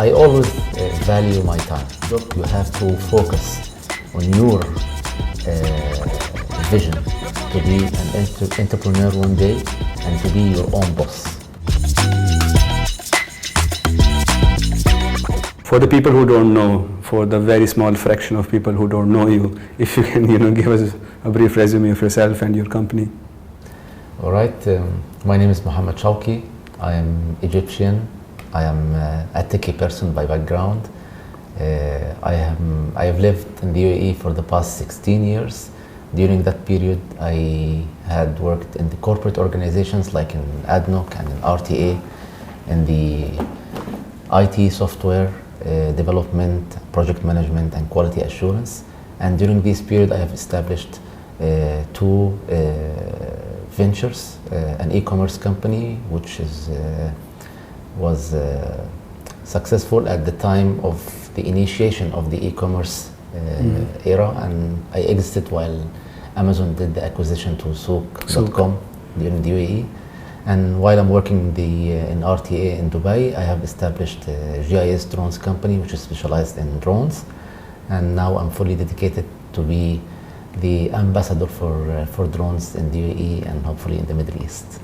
I always value my time. Look, you have to focus on your vision to be an entrepreneur one day and to be your own boss. For the people who don't know, for the very small fraction of people who don't know you, if you can, give us a brief resume of yourself and your company. All right. My name is Mohammed Shawky. I am Egyptian. I am a techie person by background. I have lived in the UAE for the past 16 years. During that period, I had worked in the corporate organizations like in ADNOC and in RTA, in the IT software development, project management, and quality assurance. And during this period, I have established two ventures, an e-commerce company, which was successful at the time of the initiation of the e-commerce era, and I exited while Amazon did the acquisition to Souk.com during the UAE. And while I'm working in RTA in Dubai, I have established a GIS Drones company, which is specialized in drones. And now I'm fully dedicated to be the ambassador for drones in the UAE and hopefully in the Middle East.